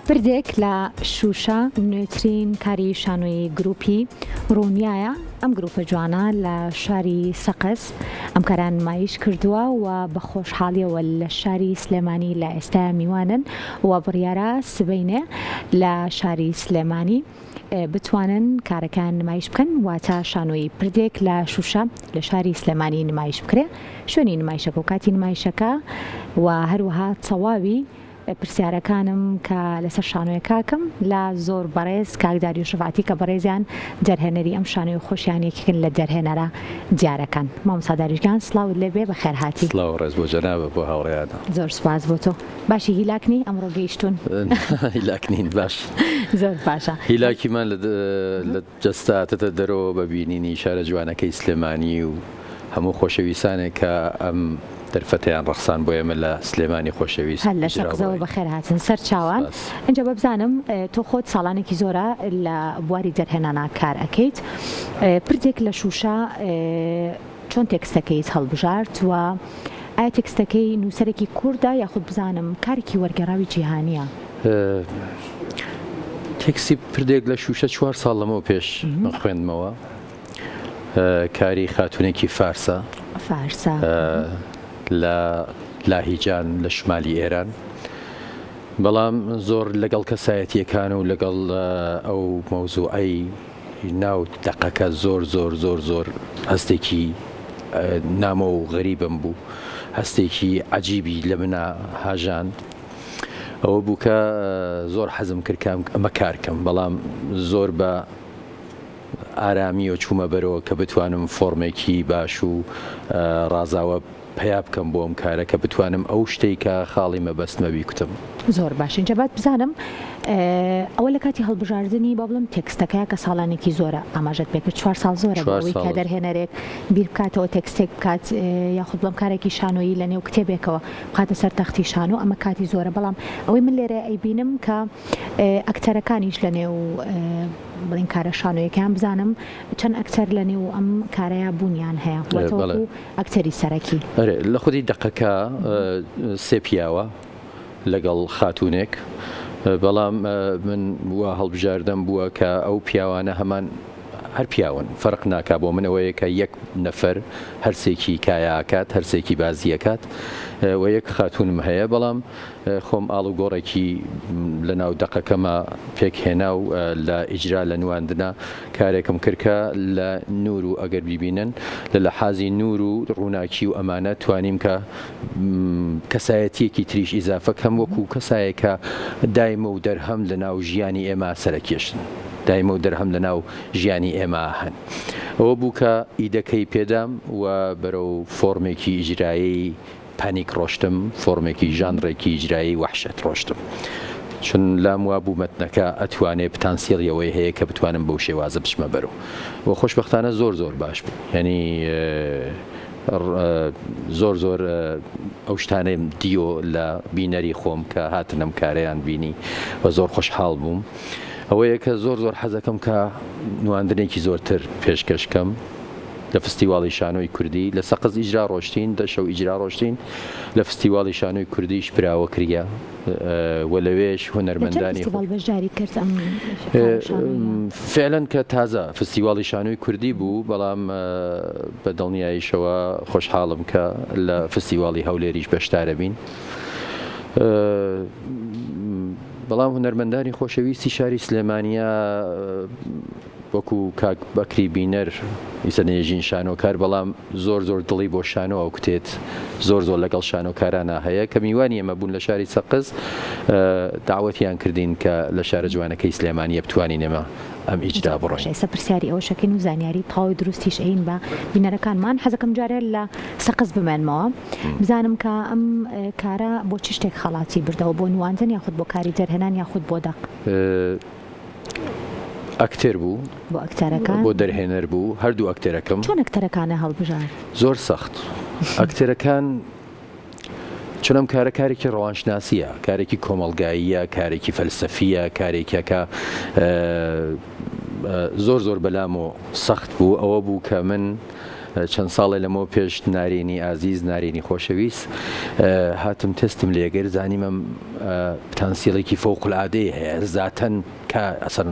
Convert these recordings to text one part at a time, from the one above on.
بردێک لە شوشە نوێترین کاری شانۆی گروپی ڕوونیایە ئەم گروپە جوانە لە شاری سەقز ئەم کاران نمایش کردووە و بە خۆشحاڵیەوە لە شاری سلێمانی لە ئێستا میوانن و بڕیارە سبەینێ لە شاری سلێمانی بتوانن کارەکان نمایش بکەن واتە شانۆی پردێک لە شوشە لە شاری سلێمانی نمایش بکرێ شوێنی نمایشەکە و کاتی نمایشەکە و هەروەها تەواوی پرسیارەکانم کە لەسەر شانۆیە کاکەم لە زۆر بەڕێز کاکداری و شفاعتی کە بەڕێزیان دەرهێنەری ئەم شانۆی خۆشیانێکن لە دەرهێنەرە دیارەکان. مامۆستا داریوشکان سڵاو لێبێ بە خێرهاتی. سڵاو ڕێز بۆ جەنابە بۆ هاوڕێیانە. زۆر سوپاس بۆ تۆ. باشی هیلاکنی ئەمڕۆ گەیشتون؟ هیلاکنین باش. زۆر باشە. هیلاکیمان لە جەستاتەتە دەرەوە بەبینینی شارە جوانەکەی سلێمانی و هەموو خۆشەویستانێک کە ئەم دەرفەتیان ڕەخسان بۆ ئێمە لە سلێمانی خۆشەویست هەر لە سەقزەوە بەخێر هاتن سەر چاوان. ئەنجا بەبزانم تۆ خۆت ساڵانێکی زۆرە لە بواری دەرهێنانە کار ئەەکەیت. پردێک لە شوشە چۆن تێکستەکەیت هەڵبژارد و ئایا تێکستەکەی نووسەرێکی کووردا یاخود بزانم کارێکی وەرگێڕاوی جیهانیە؟ تێکستی پردێک لە شوشە 4 ساڵ لەمەوە پێش خوێندمەوە. کاری خاتونێکی فارسە لە لاهیجان لە شمالی ئێران، بەڵام زۆر لەگەڵ کەسایەتیەکان و لەگەڵ ئەو مەوزوعەی ناو دەقەکە زۆر زۆر زۆر زۆر هەستێکی نامە و غەریبم بوو، هەستێکی عەجیبی لە منە هاژاند. ئەوە بوو کە زۆر حەزم کرد ئەمە کارکەم، بەڵام زۆر بە ئارامی و چوومە بەرەوە کە بتوانم فۆرمێکی باش و ڕازاوە پیا بکەم بۆ ئەم کارە کە بتوانم ئەو شتێک کە خاڵی مەبەستمە بیکوتم. زۆر باش. اینجا باید بزانم ئەوە لە کاتی هەڵبژاردننی با بڵم تێکستەکەی کە ساڵانێکی زۆرە ئاماژەت پێکرد 4 ساڵ زۆرە بۆەوەی کە دەرهێنەرێک بیر بکاتەوە تێکستێک بکات یاخود بڵم کارێکی شانۆیی لە نێو کتێبێکەوە بخاتە سەر تەختی شانۆ ئەمە کاتی زۆرە، بەڵام ئەوەی من لێرە ئەیبینم کە ئەکتەرەکانیش لە نێو بڵین کارە شانۆیەکان بزانم چەند ئەکتەر لە نێو ئەم کارەیە بوونیان هەیە وەتەوەکو ئەکتەری سەرەکی. لە خودی دەقەکە 3 پیاوە لەگەڵ خاتونێک، بەڵام من وە هەڵبژاردەم بووە کە ئەو پیاوانە هەمان هەر پیاون فەرق ناکا بۆ منەوەیە کە یەک نەفەر هەرسێکی کایاکات هەرسێکی بازیەکات و یەک خاتونم هەیە، بەڵام خۆم ئاڵ و گۆڕێکی لە ناو دەقەکەمە پێکهێنا و لە ئیجرا لە نواندنا کارێکم کردکە لە نور و ئەگەر بیبینن لە لەحازی نور و ڕووناکی و ئەمانە توانیم کە کەسایەتیەکی تریش ئیزافە کەم وەکو کەسایەکە دایمە و دەرهەم لە ناو ژیانی ئێمە سەرەکێشن، دایمە و دەرهەم لە ناو ژیانی ئێمە هەن. ئەوە بوو کە ئیدەکەی پێدام و بەرەو فۆرمێکی ئیجرایی پانیک ڕۆشتم، فۆرمێکی ژانڕێکی ئیجرایی وەحشەت ڕۆشتم، چون لام وا بوو مەتنەکە ئەتوانێ پتانسیڵیەوەی هەیە کە بتوانم بەو شێوازە بچمە بەرەوە و خۆشبەختانە زۆر زۆر باش بوو. یعنی زۆر زۆر ئەو شتانەی دیۆ لە بینەری خۆم کە هاتنم کارەیان بینی و زۆر خۆشحاڵ بووم. ئەوەیە کە زۆر زۆر حەزەکەم کە نواندنێکی زۆرتر پێشکەشکەم لە فستیواڵی شانۆی کوردی لە سەقز ئیجرا ڕۆشتین، 10 شەو ئیجرا ڕۆشتین لە فستیواڵی شانۆی کوردیش براوە کردە و لەوێش هونەرمەندانی فعلەن کە تازە فستیواڵی شانۆی کوردی بوو، بەڵام بە دڵنیاییشەوە خۆشحاڵم کە لە فستیواڵی هەولێریش بەشدارە بین. بەڵام هونەرمەندانی خۆشەویستی شاری سلێمانیە وەکو کاک بەکری بینەر ئیسەنێژین شانۆکار، بەڵام زۆر زۆر دڵی بۆ شانۆ ئەو کتێت، زۆر زۆر لەگەڵ شانۆکارانە هەیە کە میوانی ئێمە بوون لە شاری سەقز داوەتیان کردین کە لە شارە جوانەکەی سلێمانیە بتوانین ئێمە ئەم ئیجرا بڕۆین. ئێستا پرسیاری ئەوە شەکەین و زانیاری تەواوی دروستیش ئەین بە بینەرەکانمان. حەزەکەم جارێ لە سەقز بمێنمەوە بزانم کە ئەم کارە بۆ چ شتێک خەڵاتی بردەوە، بۆ نواندن یاخود بۆ کاری دەرهێنان یاخود بۆ دەق؟ ئەکتەر بوو، بۆ ئەکتەرەکان بۆ دەرهێنەر بوو، هەردوو ئەکتەرەکەم. چۆن ئەکتەرەکانە هەڵبژار؟ زۆر سەخت. ئەکتەرەکان چونم کارە کارێکی ڕەوانشناسیە، کارێکی کۆمەڵگاییە، کارێکی فەلسەفیە، کارێکە کە زۆر زۆر بەلام و سەخت بوو. ئەوە بوو کە من چەند ساڵێ لەمەوە پێش نارێنی ئازیز نارێنی خۆشەویست هاتم تستم لێگەر زانیمە پتانسیڵێکی فەوق‌العادەیە هەیە زاتەن کە ئەسەر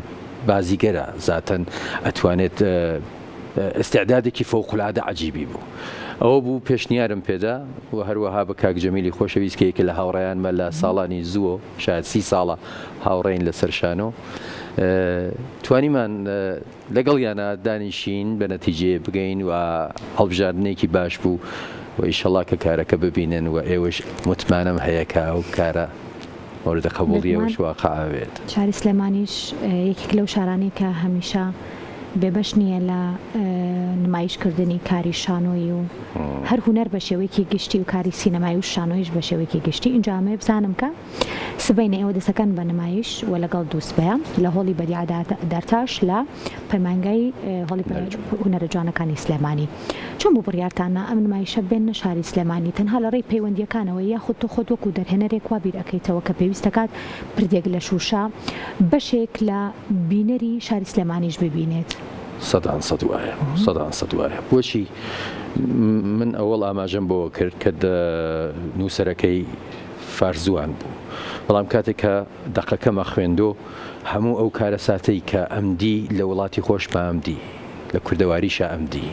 بازیگەرە زاتەن ئەتوانێت استعدادێکی فەوق‌العادە عەجیبی بوو ئەوە بوو پێشنیارم پێدا و هەروەها بە کاک جەمیلی خۆشەویست کە یەکێک لە هاوڕێیانمە لە ساڵانی زووە شاید 30 ساڵە هاوڕێین لەسەر شانۆ توانیمان لەگەڵ یانە دانیشین بە نەتیجێ بگەین و هەڵبژاردنێکی باش بوو و ئیشەڵا کە کارەکە ببینن و ئێوەش متمانەم هەیە کە ئەو کارە مورد قبوڵیەوەش واقع بێت. شاری سلێمانیش یەکێک لەو شارانەی کە هەمیشە بێبەش نییە لە نمایشکردنی کاری شانۆی و هەر هوەر بە شێوەیەکی گشتی و کاری سینەمایی و شانۆیش بە شێوەیەکی گشتی اینجامێ بزانم کە سبەینە ئێوە دەسەکەن بە نمایش و لەگەڵ دووسبەیە لە هۆڵی بەدیعدارتاش لە پەیمانگای هۆڵی هونەرە جوانەکانی سلێمانی چۆن بۆ بڕیارتانە ئەم نمایشە بێنە شاری سلێمانی تەنها لە ڕێی پەیوەندیەکانەوە یاخود تۆ خۆت وەکو دەرهێنەرێک وا بیر ئەەکەیتەوە کە پێویستەکات پردێک لە شوشە بەشێک لە بینەری شاری سلێمانیش ببینێت. سەدان سەد وایە بۆچی من ئەوەڵ ئاماژەم بۆ کرد کە نووسەرەکەی فارزوان بوو بەڵام کاتێک کە دەقەکەمە خوێندۆ هەموو ئەو کارە ساتەی کە ئەمدی لە وڵاتی خۆش بە ئەمدی لە کوردەواریشە ئەمدی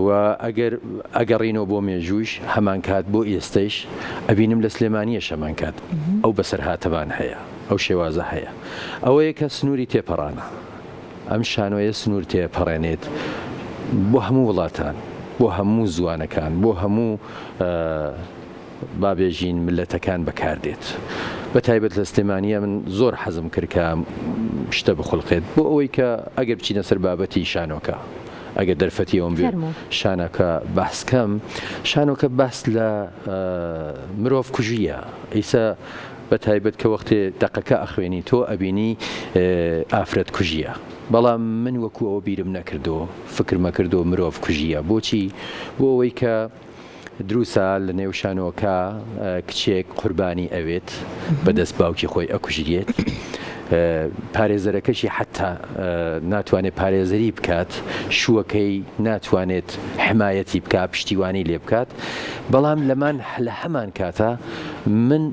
و ئەگەڕینەوە بۆ مێژووش هەمان کات بۆ ئێستەیش ئەبینم لە سلێمانیە شەمان کات ئەو بەسەر هاتەبان هەیە ئەو شێوازە هەیە ئەوەیە کە سنووری تێپەڕانە ئەم شانۆیە سنوور تێپەڕێنێت بۆ هەموو وڵاتان بۆ هەموو زوانەکان بۆ هەموو بابێژین ملەتەکان بەکاردێت بە تایبەت لە سلێمانیە من زۆر حەزم کرد کە شتە بخڵقێت بۆ ئەوەی کە ئەگەر بچینە سەر بابەتی شانۆکە ئەگەر دەرفەتی ئەوم بێت شانەکە باسکەم شانۆکە باس لە مرۆڤ کوژیە ئیسا بە تایبەت کە وەختێ دەقەکە ئەخوێنی تۆ ئەبینی ئافرەت کوژیە بەڵام من وەکو ئەوە بیرم نەکردەوە فکرمە کردەوە مرۆڤ کوژیە بۆچی بۆ ئەوەی کە دروسە لە نێو شانۆکە کچێک قوربانی ئەوێت بەدەست باوکی خۆی ئەکوژرێت پارێزەرەکەشی حتا ناتوانێت پارێزەری بکات شووەکەی ناتوانێت حمایەتی بکات پشتیوانی لێ بکات بەڵام لە هەمان کاتە من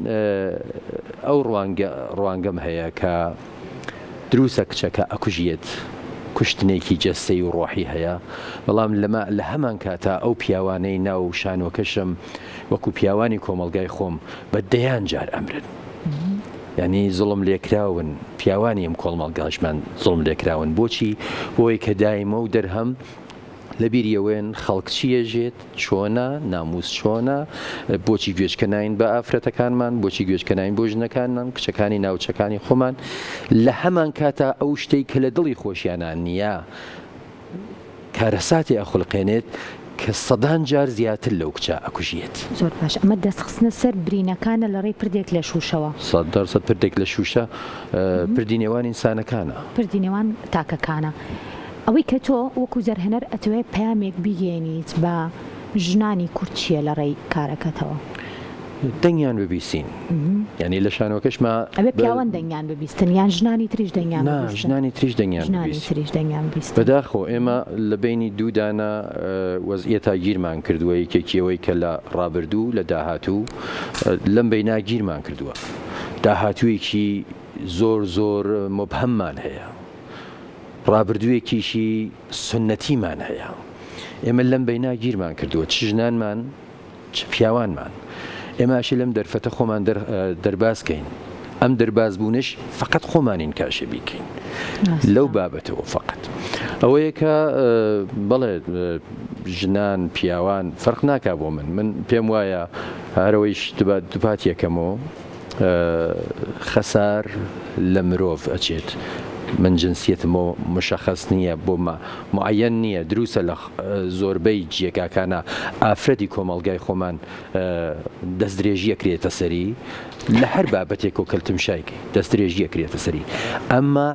ئەو ڕوانگەم هەیە کە دروسە کچەکە ئەکوژێت کوشتنێکی جەستەی و ڕۆحی هەیە بەڵام لە هەمان کاتە ئەو پیاوانەی ناو شانۆکەشم وەکو پیاوانی کۆمەلگای خۆم بە دەیان جار ئەمرن یعنی زڵم لێکراون پیاوانی ئەم کۆڵمەڵگاشمان زڵم لێکراون بۆچی بۆی کە دایمە و دەرهەم لە بیریەوەن خەڵک چیەژێت چۆنە ناموس چۆنە بۆچی گوێچکەنین بە ئافرەتەکانمان بۆچی گوێچکەنین بۆ ژنەکانمان کچەکانی ناوچەکانی خۆمان لە هەمان کاتە ئەو شتەی کە لە دڵی خۆشیانان نییە کارەساتی ئەخڵقێنێت کە سەدان جار زیاتر لەو کچە ئەکوژێت. زۆر باش ئەمە دەستخستنە سەر برینەکانە لە ڕێی پردێک لە شوشەوە 100% پردێک لە شوشە پردینێوان ئینسانەکانە پردینێوان تاکەکانە ئەوەی کە تۆ وەکو زەرهێنەر ئەتوێت پەیامێک بگەێنیت بە ژنانی کورد چیە لە ڕێی کارەکەتەوە دەنگیان ببیستین یعنی لە شانۆکەشما ئەبێ پیاوان دەنگیان ببیستن یان ژنانی تریش دەنگیان ژنانی تریش دەنگیان بیست بەداخۆ ئێمە لە بینی دوودانە وەزئیەتا گیرمان کردووە یەکێکیەوەی کە لە ڕابردوو لە داهاتوو لەم بەینا گیرمان کردووە داهاتوویەکی زۆر مبهەممان هەیە ڕابردوویەکیشی سنەتیمان هەیە ئێمە لەم بەینا گیرمان کردووە چ ژنانمان چ پیاوانمان ئێماشی لەم دەرفەتە خۆمان دەرباسکەین ئەم دەربازبوونش فقط خۆمانین کاشە بیکەین لەو بابەتەوە فقط ئەوەیە کە بەڵێ ژنان پیاوان فەرق ناکا بۆ من پێم وایە هەرەوەیش دووپات یەکەمەوە خەسار لە مرۆڤ ئەچێت من جنسیەتمە مشخص نییە بۆ معەن نییە دروسە لە زۆربەی جیێگاکانە ئافرەتی کۆمەڵگای خۆمان دەستدرێژیە کرێتە سەری لە هەر بابەتێک و کەلتمشایکی دەستدرێژیە کرێتە سەری ئەمما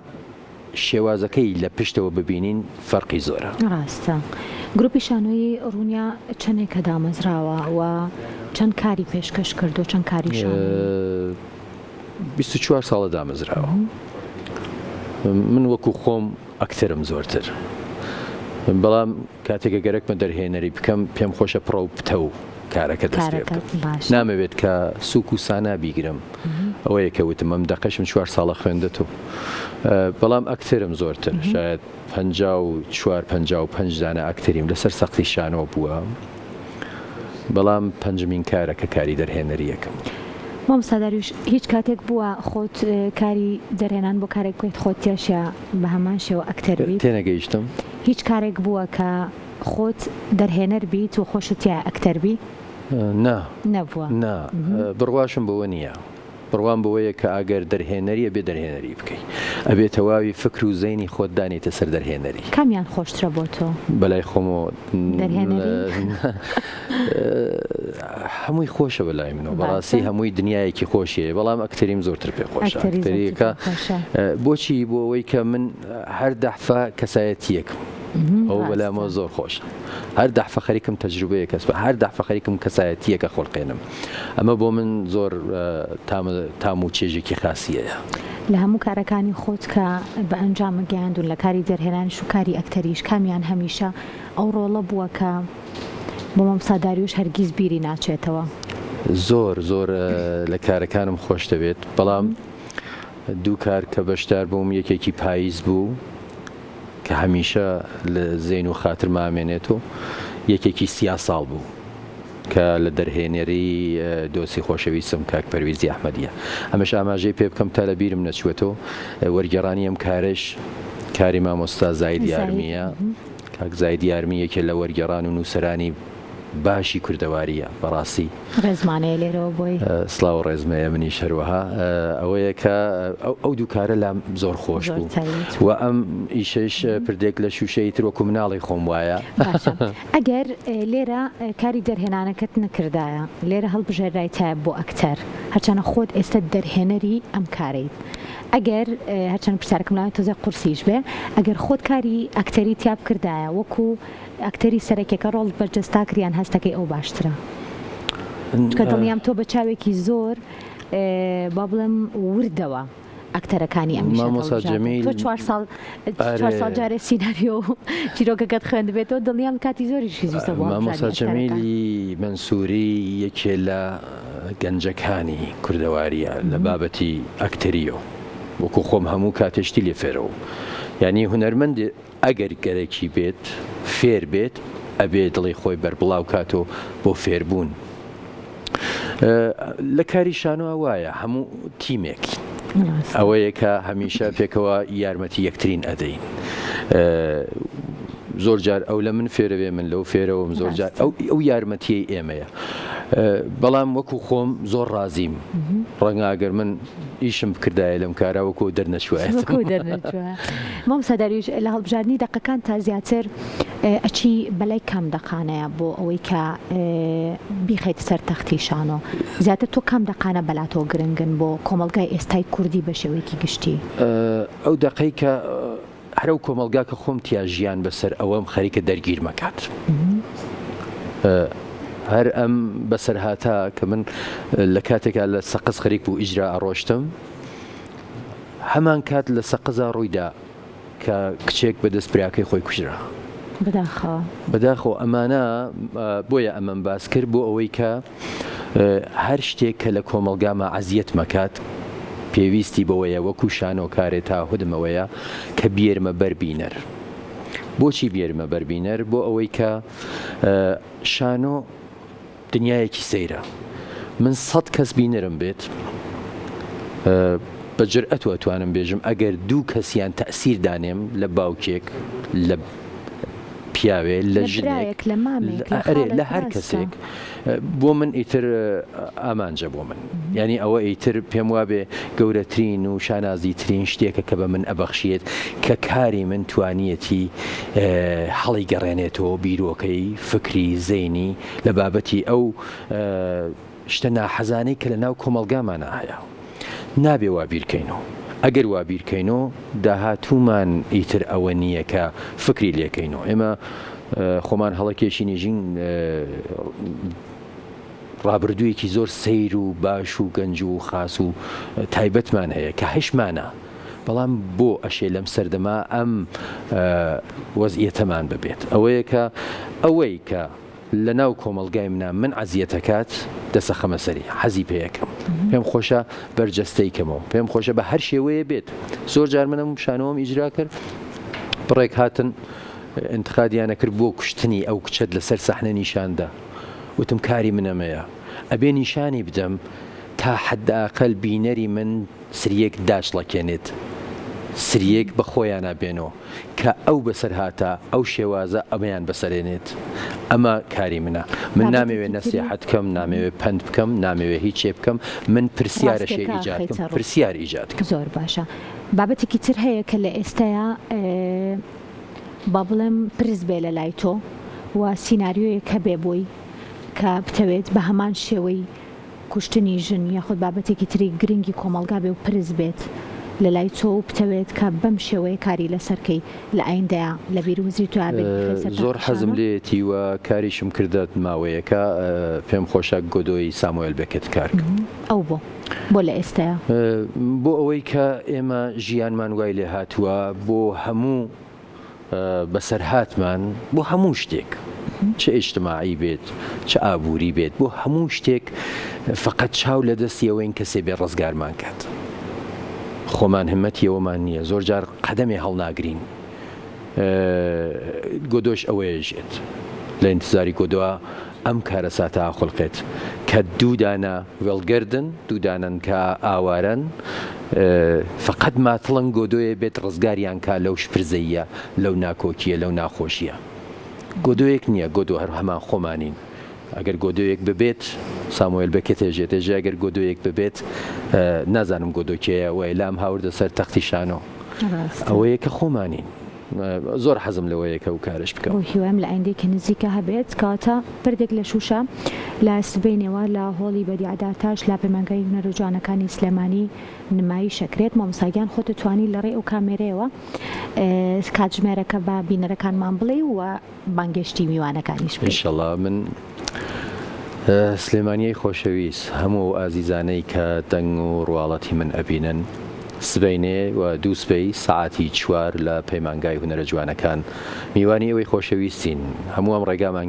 شێوازەکەی لە پشتەوە ببینین فەرقی زۆرە ڕاستە گروپی شانۆی ڕوونیا چەندێکە دامەزراوە و چەند کاری پێشکەش کردو چەند کاری 24 ساڵە دامەزراوە من وەکو خۆم ئەکتەرم زۆرتر بەڵام کاتێکە گەرەکمە دەرهێنەری بکەم پێم خۆشە پڕە و پتە و کارەکە دەست پێ بکەم نامەوێت کە سووک و سانا بیگرم ئەوەیە کە وتم ئەم دەقەشم 4 ساڵە خوێندەوە بەڵام ئەکتەرم زۆرتر شاید 54-55 دانە ئەکتەریم لەسەر سەقفی شانۆ بووە بەڵام پەنجمین کارەکە کاری دەرهێنەریەکەم. مامۆستا داریوش هیچ کاتێک بووە خۆت کاری دەرهێنان بۆ کارێک بکەیت خۆت تێشە بە هەمان شێوە ئەکتەر بیت؟ تێنەگەیشتم. هیچ کارێک بووە کە خۆت دەرهێنەر بیت و خۆشت تیا ئەکتەر بی؟ نەبووە. بڕواشم بەوە نییە. بڕوام بەوەیە کە ئاگەر دەرهێنەریە بێ دەرهێنەری بکەیت ئەبێت تەواوی فکر و زەینی خۆت دانیتە سەر دەرهێنەری. کامیان خۆشترە بۆ تۆ؟ بەلای خۆمەوە هەمووی خۆشە بەلای منەوە بەڕاستی هەمووی دنیایەکی خۆشیە بەڵام ئەکتەریم زۆرتر پێ خۆشە. ئەکتەریەکە بۆچی بۆ ئەوەی کە من هەر دەحفە کەسایەتیەکم ئەو بەلامەوە زۆر خۆشە هەر دەحفە خەریکم تەجروبەیە کەس بە هەر دەحفە خەریکم کەسایەتیەکە خۆڵقێنم ئەمە بۆ من زۆر تام و چێژێکی خاسیەیە. لە هەموو کارەکانی خۆت کە بە ئەنجام گەیاندون لە کاری دەرهێنانیش و کاری ئەکتەریش کامیان هەمیشە ئەو ڕۆڵە بووە کە بۆ مامۆستا داریوش هەرگیز بیری ناچێتەوە؟ زۆر لە کارەکانم خۆش دەبێت بەڵام دوو کار کە بەشدار بووم یەکێکی پاییز بوو کە هەمیشە لە زین و خاتر مامێنێت و یەکێکی 30 ساڵ بوو کە لە دەرهێنەری دۆسی خۆشەویستم کاک پەرویزی ئەحمەدیە ئەمەش ئاماژەی پێ بکەم تا لە بیرم نەچوێتەوە وەرگێڕانی ئەم کارش کاری مامۆستا زاید یارمیە کاک زاید یارمی یەکێ لە وەرگێڕان و نووسەرانی باشی کوردەواریە بەڕاستی ڕێزمانەیە لێرەوە بۆی سڵاو ڕێزمەیە منی شەروەها ئەوەیە کە ئەو دوو کارە لام زۆر خۆش بوو و ئەم ئیشەش پردێک لە شوشەی تر وەکو مناڵی خۆم وایە. ئەگەر لێرە کاری دەرهێنانەکەت نەکردایە لێرە هەڵبژێرایتایە بۆ ئەکتەر هەرچەنە خۆت ئێستا دەرهێنەری ئەم کارەیت ئەگەر هەرچەند پرسیارەکەم لای تۆزە قورسیش بێ ئەگەر خۆت کاری ئەکتەری تیا بکردایە وەکو ئەکتەری سەرەکیەکە ڕۆڵ بەرجەستا کریان هەستەکەی ئەو باشترە کە دڵنیام تۆ بە چاوێکی زۆر با بڵێم وردەوە ئەکتەرەکانی مامۆستا جەمیل تۆ 4 ساڵ جارێ سیناریۆ چیرۆکەکەت خوێندبێتەوە دڵنیام کاتی زۆریشی زووسە بۆ مامۆستا جەمیلی منسووری یەکێ لە گەنجەکانی کوردەواریە لە بابەتی ئەکتەریۆ وەکو خۆم هەموو کاتێشتی لێ فێرەوە یعنی هونەرمەند ئەگەر گەرەکی بێت فێر بێت ئەبێ دڵی خۆی بەربڵاو کاتۆ بۆ فێربوون. لە کاری شانۆ وایە هەموو تیمێکی ئەوەیە کە هەمیشە پێکەوە یارمەتی یەکترین ئەدەین زۆر جار ئەو لە من فێرەوێ من لەو فێرەوەم زۆر جار ئەو یارمەتیەی ئێمەیە بەڵام وەکو خۆم زۆر ڕازیم ڕەنگە ئەگەر من ئیشم بکردایە لەم کارا وەکو دەرنەچوایە. مامۆستا داریوش لە هەڵبژاردننی دەقەکان تا زیاتر ئەچی بەلای کام دەقانەیە بۆ ئەوەی کە بیخیت سەر تەختی شانۆ زیاتر تۆ کام دەقانە بەلاتۆ گرنگن بۆ کۆمەلگای ئێستای کوردی بە شێوەیەکی گشتی؟ ئەو دەقەی کە هەرە و کۆمەلگا کە خۆم تیا ژیان بەسەر ئەوەم خەریکە دەرگیر مەکات هەر ئەم بەسەرهاتا کە من لە کاتێکا لە سەقز خەریک بوو ئیجرا ئەڕۆشتم هەمان کات لە سەقزا ڕوویدا کە کچێک بەدەست براکەی خۆی کوژرا بەداخەوە ئەمانە بۆیە ئەمەم باس کرد بۆ ئەوەی کە هەر شتێک کە لە کۆمەلگامە عەزیەت مەکات پێویستی بەوەیە وەکو شانۆکارێ تا هودمەوەیە کە بێرمە بەربینەر. بۆچی بێرمە بەربینەر؟ بۆ ئەوەی کە شانۆ دنیایەکی سەیرە من 100 کەس بینەرم بێت بە جرئەت ئەتوانم بێژم ئەگەر دوو کەسیان تەئسیر دانێم لە باوکێک لە پیاوێ لە ژنێک لە هەر کەسێک بۆ من ئیتر ئامانجە بۆ من یعنی ئەوە ئیتر پێم وابێ گەورەترین و شانازیترین شتێکە کە بە من ئەبەخشێت کە کاری من توانیەتی هەڵی گەڕێنێتەوە بیرۆکەی فکری زەینی لە بابەتی ئەو شتە ناحەزانەی کە لە ناو کۆمەلگامانە هەیە نابێ وا بیرکەینەوە ئەگەر وا بیرکەینەوە داهاتوومان ئیتر ئەوە نییە کە فکری لێکەینەوە ئێمە خۆمان هەڵەکێشی نێژین ڕابردوویەکی زۆر سەیر و باش و گەنج و خاس و تایبەتمان هەیە کە هەشمانە بەڵام بۆ ئەشێ لەم سەردەما ئەم وەزئیەتەمان ببێت ئەوەی کە لە ناو کۆمەلگای منە من عەزیەتەکات دەسەخەمە سەری حەزی پێیەکەم پێم خۆشە بەرجەستەیکەمەوە پێم خۆشە بە هەر شێوەیە بێت زۆر جار منم شانەوەم ئیجرا کرد بڕێک هاتن انتقادیانە کرد بۆ کوشتنی ئەو کچەت لەسەر سەحنە نیشاندا وتم کاری منەمەیە ئەبێ نیشانی بدەم تا حەداقەل بینەری من سریەک داشڵەکێنێت سریەک بە خۆیان نابێنەوە کە ئەو بەسەر هاتە ئەو شێوازە ئەمەیان بەسەرێنێت ئەمە کاری منە من نامەوێت نەسیحەت بکەم نامەوێت پند بکەم نامەوێت هیچ شێ بکەم من پرسیارەشێ ئیجاد بکەم پرسیار ئیجاد بکەم زۆر باشە بابەتێکی تر هەیە کە لە ئێستایا با بڵێم پرس بێ لە لای تۆ و سیناریۆیەک هەبێ بۆی کە بتەوێت بە هەمان شێوەی کوشتنی ژن یاخود بابەتێکی تری گرنگی کۆمەلگا بێ و پرس بێت لە لای تۆ و بتەوێت کە بەم شێوەیە کاری لەسەرکەی لە ئایندەیە لە بیرروزی تو زۆر حەزم لێتی و کاریشم کردت ماوەیەکە پێم خۆشە گۆدۆی ساموئێل بێکێت کارکەم ئەو بۆ لە ئێستایا بۆ ئەوەی کە ئێمە ژیانمان وای لێ هاتووە بۆ هەموو بەسەرهاتمان بۆ هەموو شتێک چه ئیجتماعی بێت چه ئابووری بێت بۆ هەموو شتێک فقط چاو لە دەستی ئەوەین کەسێ بێ ڕزگارمان کات خۆمان هەمەتی ئەوەمان نییە زۆر جار قەدەمێ هەڵناگرین گۆدۆش ئەوەیەژێت لە ئینتزاری گۆدۆوە ئەم کارە ساتە ئاخڵقێت کە دوودانە وێڵگەردن دوودانن کە ئاوارن فقط ماتڵن گۆدۆیە بێت ڕزگاریان کا لەو شپرزەیە لەو ناکۆکیە لەو ناخۆشیە گۆدۆیەک نییە گۆدۆ هەر هەمان خۆمانین ئەگەر گۆدۆیەک ببێت ساموئێل بێکێتێژێت ێژە ئەگەر گۆدۆیەک ببێت نازانم گۆدۆکەیە وای لام هاوردە سەر تەختی شانۆ ئەوەیە کە خۆمانین زۆر حەزم لەوەیەکە و کارش بکەم بۆ هیوام لە ئایندێکی نزیکە هەبێت کاتە پردێک لە شوشە لە سبەینەوە لە هۆڵی بەدیعداتاش لا پەیمانگای هونەر و جوانەکانی سلێمانی نمایی شەکرێت مامۆستاگیان خۆت توانی لە ڕێ ئەو کامێرەیەوە کاتژمێرەکە بە بینەرەکانمان بڵێ و بانگشتی میوانەکانیش ئینشەڵڵا من سلێمانیەی خۆشەویست هەموو ئازیزانەی کە دەنگ و ڕواڵەتی من ئەبینن سبەینێ و دوو سبەی سەعاتی 4 لە پەیمانگای هونەرە جوانەکان میوانی ئەوەی خۆشەویستین هەموو ئەم ڕێگامان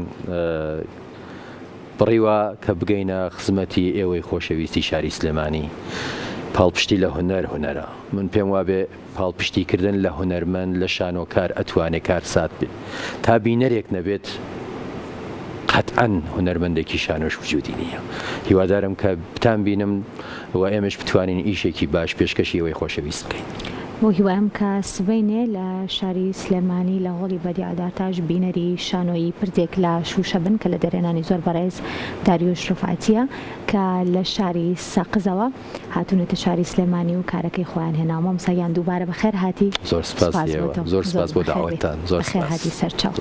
بڕیوە کە بگەینە خزمەتی ئێوەی خۆشەویستی شاری سلێمانی پاڵپشتی لە هونەرە من پێم وابێ پاڵپشتیکردن لە هونەرمەند لە شانۆکار ئەتوانێت کار سات بێت تا بینەرێک نەبێت قەتعەن هونەرمەندێکی شانۆش وجودی نییە هیوادارم کە بتان بینم و ئێمەش بتوانین ئیشێکی باش پێشکەشی ئەوەی خۆشەویست بکەین بۆ هیوایم کە سبەینێ لە شاری سلێمانی لە هۆڵی بەدیعداتاش بینەری شانۆیی پردێک لە شوشە بن کە لە دەرێنانی زۆر بەڕێز داریۆش ڕفعەتیە کە لە شاری سەقزەوە هاتوونەتە شاری سلێمانی و کارەکەی خۆیان هێنا مامۆستاگیان دووبارە بەخێر هاتی زۆر سپاس بۆ داوەتان زۆر هاتی سەرچاو